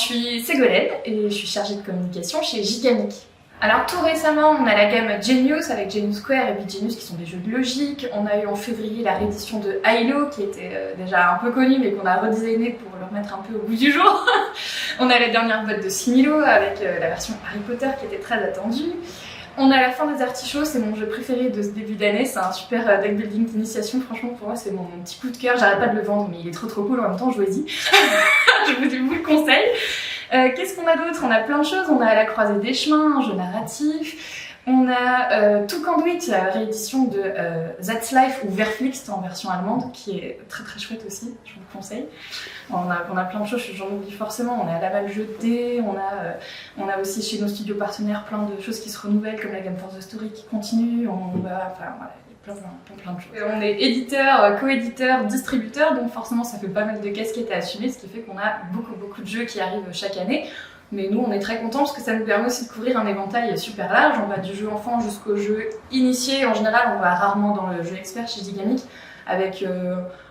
suis Ségolène et je suis chargée de communication chez Gigamic. Alors tout récemment, on a la gamme Genius avec Genius Square et BitGenius qui sont des jeux de logique. On a eu en février la réédition de Halo qui était déjà un peu connue mais qu'on a redesigné pour le remettre un peu au goût du jour. On a la dernière boîte de Similo avec la version Harry Potter qui était très attendue. On a la fin des artichauts, c'est mon jeu préféré de ce début d'année, c'est un super deck building d'initiation, franchement pour moi c'est mon petit coup de cœur, j'arrête pas de le vendre mais il est trop cool, en même temps jouez-y, je vous le conseille. Qu'est-ce qu'on a d'autre? On a plein de choses, on a La Croisée des Chemins, un jeu narratif, on a To Conduit, la réédition de That's Life ou Verflixt en version allemande qui est très chouette aussi, je vous le conseille. On a plein de choses, j'en oublie forcément, on a Laval Jeu de dés, on a aussi chez nos studios partenaires plein de choses qui se renouvellent comme la Game for the Story qui continue, enfin voilà, il y a plein de choses. Et on est éditeur, co-éditeur, distributeur, donc forcément ça fait pas mal de casquettes à assumer, ce qui fait qu'on a beaucoup de jeux qui arrivent chaque année. Mais nous on est très contents parce que ça nous permet aussi de couvrir un éventail super large, on va du jeu enfant jusqu'au jeu initié, en général on va rarement dans le jeu expert chez Gigamic, avec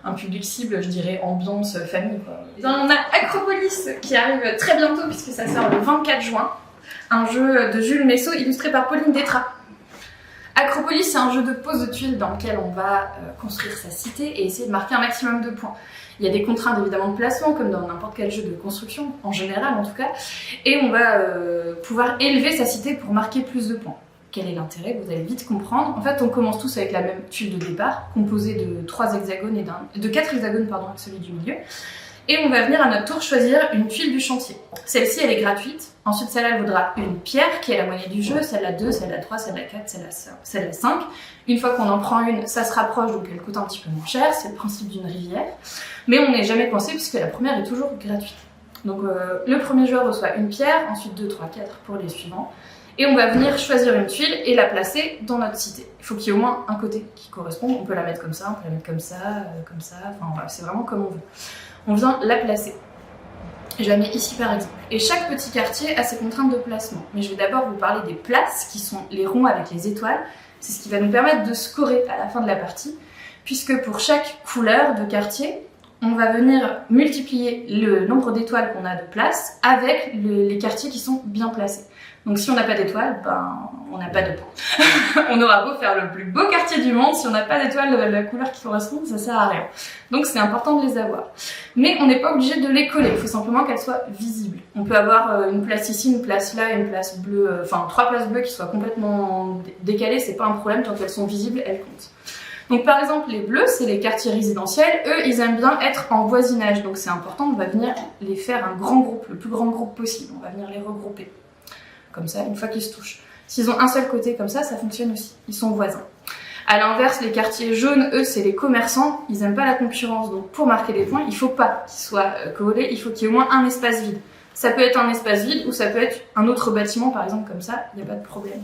un public cible, je dirais ambiance famille quoi. On a Acropolis qui arrive très bientôt puisque ça sort le 24 juin, un jeu de Jules Messot illustré par Pauline Détra. Acropolis c'est un jeu de pose de tuiles dans lequel on va construire sa cité et essayer de marquer un maximum de points. Il y a des contraintes évidemment de placement comme dans n'importe quel jeu de construction, en général en tout cas, et on va pouvoir élever sa cité pour marquer plus de points. Quel est l'intérêt? Vous allez vite comprendre. En fait, on commence tous avec la même tuile de départ, composée de 4 hexagones avec celui du milieu. Et on va venir à notre tour choisir une tuile du chantier. Celle-ci, elle est gratuite. Ensuite, celle-là, elle vaudra une pierre, qui est la monnaie du jeu, celle-là 2, celle-là 3, celle-là 4, celle-là 5. Une fois qu'on en prend une, ça se rapproche, donc elle coûte un petit peu moins cher. C'est le principe d'une rivière. Mais on n'est jamais coincé puisque la première est toujours gratuite. Donc le premier joueur reçoit une pierre, ensuite 2, 3, 4 pour les suivants. Et on va venir choisir une tuile et la placer dans notre cité. Il faut qu'il y ait au moins un côté qui correspond. On peut la mettre comme ça, on peut la mettre comme ça, enfin voilà, c'est vraiment comme on veut. On vient la placer. Je la mets ici par exemple. Et chaque petit quartier a ses contraintes de placement. Mais je vais d'abord vous parler des places, qui sont les ronds avec les étoiles. C'est ce qui va nous permettre de scorer à la fin de la partie, puisque pour chaque couleur de quartier, on va venir multiplier le nombre d'étoiles qu'on a de place avec les quartiers qui sont bien placés. Donc si on n'a pas d'étoiles, on n'a pas de points. On aura beau faire le plus beau quartier du monde, si on n'a pas d'étoiles de la couleur qui correspond, ça sert à rien. Donc c'est important de les avoir. Mais on n'est pas obligé de les coller, il faut simplement qu'elles soient visibles. On peut avoir une place ici, une place là, une place bleue, enfin 3 places bleues qui soient complètement décalées, c'est pas un problème, tant qu'elles sont visibles, elles comptent. Donc par exemple les bleus, c'est les quartiers résidentiels, eux ils aiment bien être en voisinage, donc c'est important, on va venir les faire un grand groupe, le plus grand groupe possible, on va venir les regrouper. Comme ça, une fois qu'ils se touchent. S'ils ont un seul côté comme ça fonctionne aussi. Ils sont voisins. À l'inverse, les quartiers jaunes, eux, c'est les commerçants. Ils n'aiment pas la concurrence. Donc, pour marquer des points, il ne faut pas qu'ils soient collés. Il faut qu'il y ait au moins un espace vide. Ça peut être un espace vide ou ça peut être un autre bâtiment, par exemple, comme ça. Il n'y a pas de problème.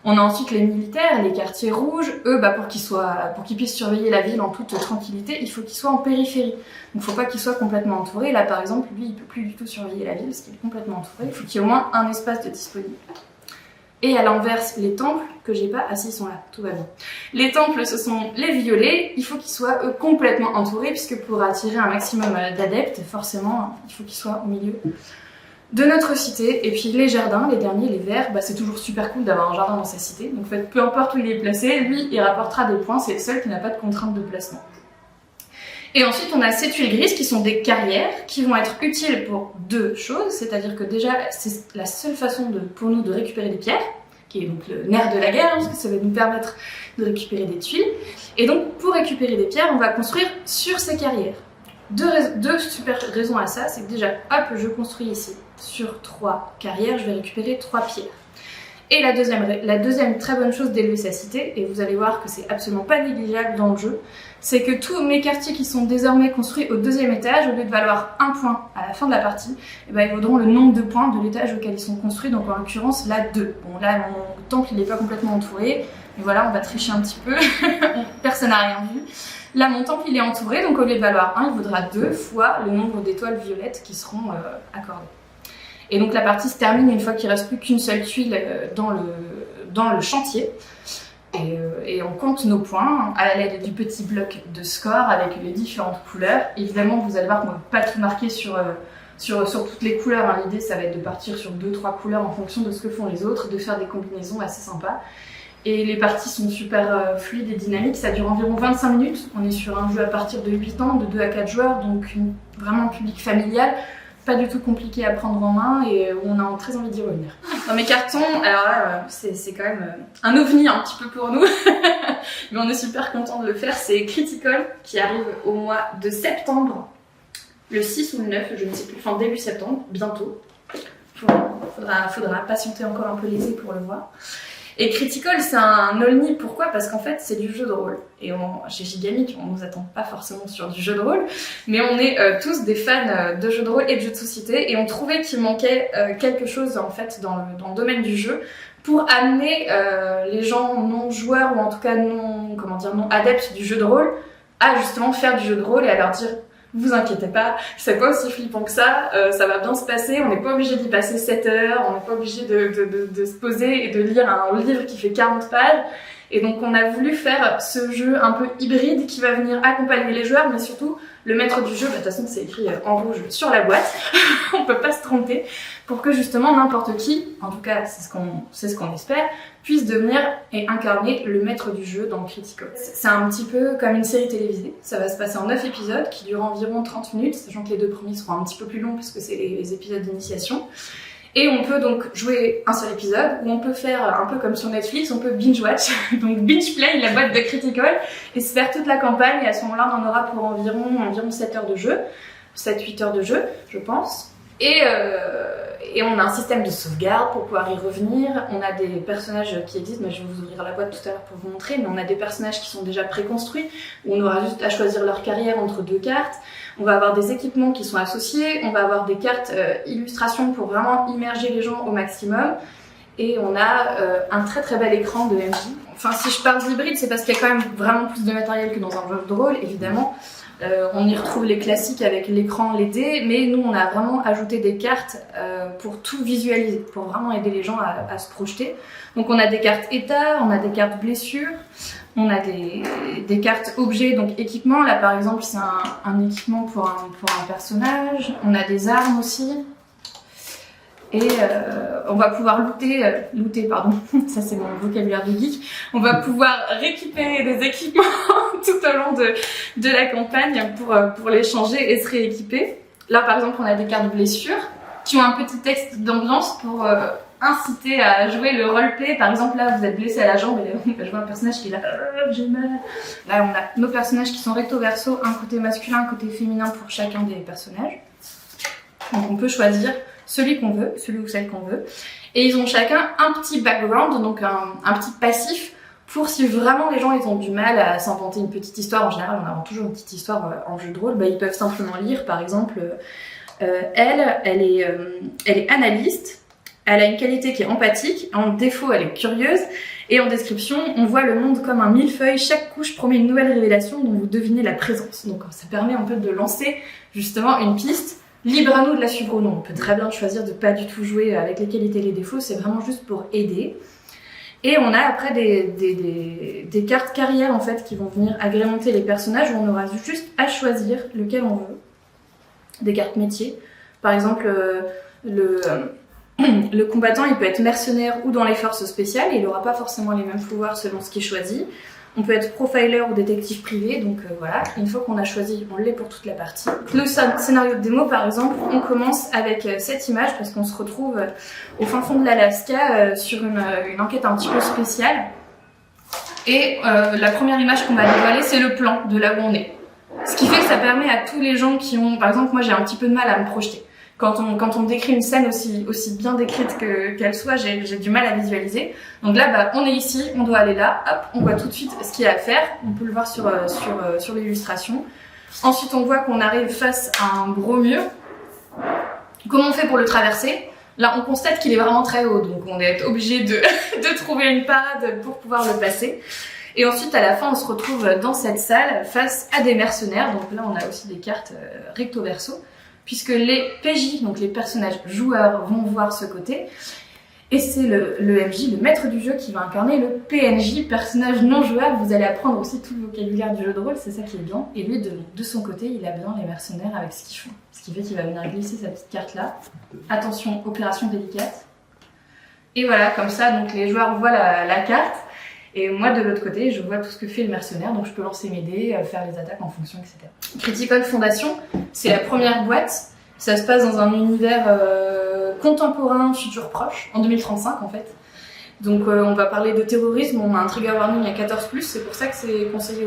On a ensuite les militaires, les quartiers rouges. Eux, pour qu'ils puissent surveiller la ville en toute tranquillité, il faut qu'ils soient en périphérie. Donc, il ne faut pas qu'ils soient complètement entourés. Là, par exemple, lui, il ne peut plus du tout surveiller la ville parce qu'il est complètement entouré. Il faut qu'il y ait au moins un espace de disponible. Et à l'inverse, les temples, que j'ai pas, ils sont là, tout va bien. Les temples, ce sont les violets. Il faut qu'ils soient, eux, complètement entourés puisque pour attirer un maximum d'adeptes, forcément, il faut qu'ils soient au milieu de notre cité. Et puis les jardins, les derniers, les verts, c'est toujours super cool d'avoir un jardin dans sa cité. Donc en fait, peu importe où il est placé, lui, il rapportera des points. C'est le seul qui n'a pas de contrainte de placement. Et ensuite, on a ces tuiles grises qui sont des carrières qui vont être utiles pour 2 choses. C'est-à-dire que déjà, c'est la seule façon pour nous de récupérer des pierres, qui est donc le nerf de la guerre, parce que ça va nous permettre de récupérer des tuiles. Et donc, pour récupérer des pierres, on va construire sur ces carrières. Deux super raisons à ça, c'est que déjà, hop, je construis ici sur 3 carrières, je vais récupérer 3 pierres. Et la deuxième très bonne chose d'élever sa cité, et vous allez voir que c'est absolument pas négligeable dans le jeu, c'est que tous mes quartiers qui sont désormais construits au 2e étage, au lieu de valoir 1 point à la fin de la partie, ils vaudront le nombre de points de l'étage auquel ils sont construits, donc en l'occurrence là 2. Bon là mon temple il n'est pas complètement entouré, mais voilà on va tricher un petit peu, personne n'a rien vu. Là mon temple il est entouré, donc au lieu de valoir 1, il vaudra 2 fois le nombre d'étoiles violettes qui seront accordées. Et donc la partie se termine une fois qu'il ne reste plus qu'une seule tuile dans le chantier. Et on compte nos points à l'aide du petit bloc de score avec les différentes couleurs. Évidemment, vous allez voir qu'on ne va pas tout marquer sur sur toutes les couleurs. Hein. L'idée, ça va être de partir sur 2-3 couleurs en fonction de ce que font les autres, de faire des combinaisons assez sympas. Et les parties sont super fluides et dynamiques, ça dure environ 25 minutes. On est sur un jeu à partir de 8 ans, de 2 à 4 joueurs, donc vraiment un public familial, pas du tout compliqué à prendre en main et où on a très envie d'y revenir. Dans mes cartons, alors là, c'est quand même un ovni un petit peu pour nous, mais on est super content de le faire, c'est Critical qui arrive au mois de septembre, le 6 ou le 9, je ne sais plus, enfin début septembre, bientôt. Faudra patienter encore un peu l'été pour le voir. Et Critical, c'est un all-ni, pourquoi? Parce qu'en fait, c'est du jeu de rôle. Et chez Gigamic, on nous attend pas forcément sur du jeu de rôle, mais on est tous des fans de jeux de rôle et de jeux de société, et on trouvait qu'il manquait quelque chose, en fait, dans le domaine du jeu, pour amener les gens non joueurs, ou en tout cas non adeptes du jeu de rôle, à justement faire du jeu de rôle et à leur dire: vous inquiétez pas, c'est pas aussi flippant que ça va bien se passer, on n'est pas obligé d'y passer 7 heures, on n'est pas obligé de se poser et de lire un livre qui fait 40 pages. Et donc on a voulu faire ce jeu un peu hybride qui va venir accompagner les joueurs, mais surtout le maître du jeu, de toute façon c'est écrit en rouge sur la boîte, on peut pas se tromper, pour que justement n'importe qui, en tout cas c'est ce qu'on espère, puisse devenir et incarner le maître du jeu dans Critical. C'est un petit peu comme une série télévisée, ça va se passer en 9 épisodes qui durent environ 30 minutes, sachant que les 2 premiers seront un petit peu plus longs puisque c'est les épisodes d'initiation. Et on peut donc jouer un seul épisode, ou on peut faire un peu comme sur Netflix, on peut binge-watch, donc binge-play la boîte de Critical, et se faire toute la campagne, et à ce moment-là on en aura pour environ 7 heures de jeu, 7-8 heures de jeu, je pense. Et on a un système de sauvegarde pour pouvoir y revenir, on a des personnages qui existent, mais je vais vous ouvrir la boîte tout à l'heure pour vous montrer, mais on a des personnages qui sont déjà préconstruits, où on aura juste à choisir leur carrière entre 2 cartes. On va avoir des équipements qui sont associés, on va avoir des cartes illustrations pour vraiment immerger les gens au maximum. Et on a un très très bel écran de MJ. Enfin, si je parle d'hybride, c'est parce qu'il y a quand même vraiment plus de matériel que dans un jeu de rôle, évidemment. On y retrouve les classiques avec l'écran, les dés, mais nous on a vraiment ajouté des cartes pour tout visualiser, pour vraiment aider les gens à se projeter. Donc on a des cartes état, on a des cartes blessures, on a des cartes objets, donc équipement. Là par exemple c'est un équipement pour un personnage, on a des armes aussi. Et on va pouvoir looter, pardon, ça c'est mon vocabulaire de geek, on va pouvoir récupérer des équipements tout au long de la campagne pour les changer et se rééquiper. Là par exemple on a des cartes blessures qui ont un petit texte d'ambiance pour inciter à jouer le roleplay. Par exemple là vous êtes blessé à la jambe et on va jouer un personnage qui est là, j'ai mal. Là on a nos personnages qui sont recto verso, un côté masculin, un côté féminin pour chacun des personnages. Donc on peut choisir celui qu'on veut, celui ou celle qu'on veut. Et ils ont chacun un petit background, donc un petit passif, pour si vraiment les gens ils ont du mal à s'inventer une petite histoire. En général, on invente toujours une petite histoire en jeu de rôle. Bah, ils peuvent simplement lire, par exemple, elle est analyste, elle a une qualité qui est empathique, en défaut elle est curieuse, et en description, on voit le monde comme un millefeuille, chaque couche promet une nouvelle révélation dont vous devinez la présence. Donc ça permet un peu de lancer justement une piste. Libre à nous de la suivre ou non. On peut très bien choisir de pas du tout jouer avec les qualités et les défauts, c'est vraiment juste pour aider. Et on a après des cartes carrière en fait qui vont venir agrémenter les personnages où on aura juste à choisir lequel on veut. Des cartes métiers. Par exemple, le combattant il peut être mercenaire ou dans les forces spéciales et il n'aura pas forcément les mêmes pouvoirs selon ce qu'il choisit. On peut être profiler ou détective privé, donc voilà, une fois qu'on a choisi, on l'est pour toute la partie. Le scénario de démo, par exemple, on commence avec cette image parce qu'on se retrouve au fin fond de l'Alaska sur une enquête un petit peu spéciale. Et la première image qu'on va dévoiler, c'est le plan de là où on est. Ce qui fait que ça permet à tous les gens qui ont... Par exemple, moi j'ai un petit peu de mal à me projeter. Quand on décrit une scène aussi bien décrite qu'elle soit, j'ai du mal à visualiser. Donc là, bah, on est ici, on doit aller là, hop, on voit tout de suite ce qu'il y a à faire. On peut le voir sur l'illustration. Ensuite, on voit qu'on arrive face à un gros mur. Comment on fait pour le traverser? Là, on constate qu'il est vraiment très haut, donc on est obligé de trouver une parade pour pouvoir le passer. Et ensuite, à la fin, on se retrouve dans cette salle face à des mercenaires. Donc là, on a aussi des cartes recto verso, puisque les PJ, donc les personnages joueurs, vont voir ce côté. Et c'est le MJ, le maître du jeu, qui va incarner le PNJ, personnage non jouable. Vous allez apprendre aussi tout le vocabulaire du jeu de rôle, c'est ça qui est bien. Et lui, de son côté, il a bien les mercenaires avec ce qu'ils font. Ce qui fait qu'il va venir glisser sa petite carte là. Attention, opération délicate. Et voilà, comme ça, donc les joueurs voient la carte. Et moi, de l'autre côté, je vois tout ce que fait le mercenaire, donc je peux lancer mes dés, faire les attaques en fonction, etc. Critical Foundation, c'est la première boîte. Ça se passe dans un univers contemporain, futur proche, en 2035 en fait. Donc on va parler de terrorisme, on a un trigger warning à 14+, c'est pour ça que c'est conseillé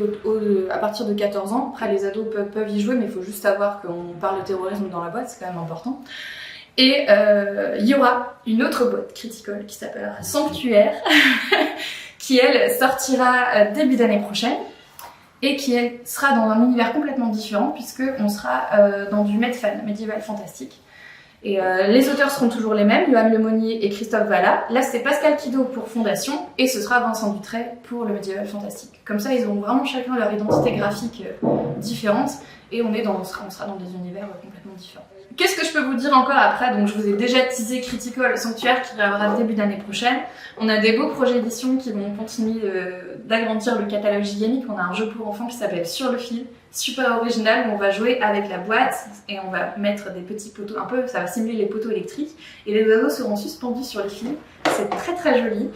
à partir de 14 ans. Après les ados peuvent y jouer, mais il faut juste savoir qu'on parle de terrorisme dans la boîte, c'est quand même important. Et il y aura une autre boîte Critical qui s'appellera Sanctuaire, qui elle sortira début d'année prochaine et qui elle sera dans un univers complètement différent puisque on sera dans du Medfan, médiéval fantastique. Et les auteurs seront toujours les mêmes, Yoann Lemonnier et Christophe Vallat. Là c'est Pascal Quido pour Fondation et ce sera Vincent Dutray pour le médiéval fantastique. Comme ça ils auront vraiment chacun leur identité graphique différente et on sera dans des univers complètement différents. Qu'est-ce que je peux vous dire encore après? Donc je vous ai déjà teasé Critical Sanctuaire qui arrivera début d'année prochaine. On a des beaux projets d'édition qui vont continuer d'agrandir le catalogue Gigamic. On a un jeu pour enfants qui s'appelle Sur le fil, super original où on va jouer avec la boîte et on va mettre des petits poteaux, un peu, ça va simuler les poteaux électriques et les oiseaux seront suspendus sur les fils. C'est très très joli.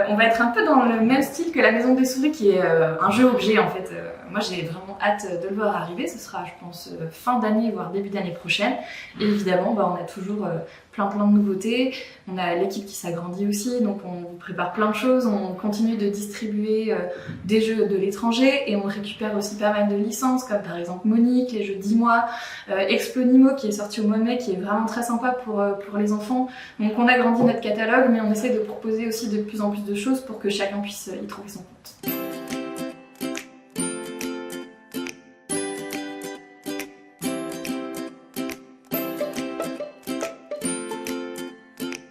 On va être un peu dans le même style que la Maison des Souris qui est un jeu objet en fait. Moi j'ai vraiment hâte de le voir arriver, ce sera je pense fin d'année voire début d'année prochaine. Et évidemment on a toujours plein de nouveautés, on a l'équipe qui s'agrandit aussi, donc on prépare plein de choses, on continue de distribuer des jeux de l'étranger et on récupère aussi pas mal de licences comme par exemple Monique, les jeux 10 mois, Explonimo qui est sorti au mois de mai qui est vraiment très sympa pour les enfants. Donc on agrandit notre catalogue mais on essaie de proposer aussi de plus en plus de choses pour que chacun puisse y trouver son compte.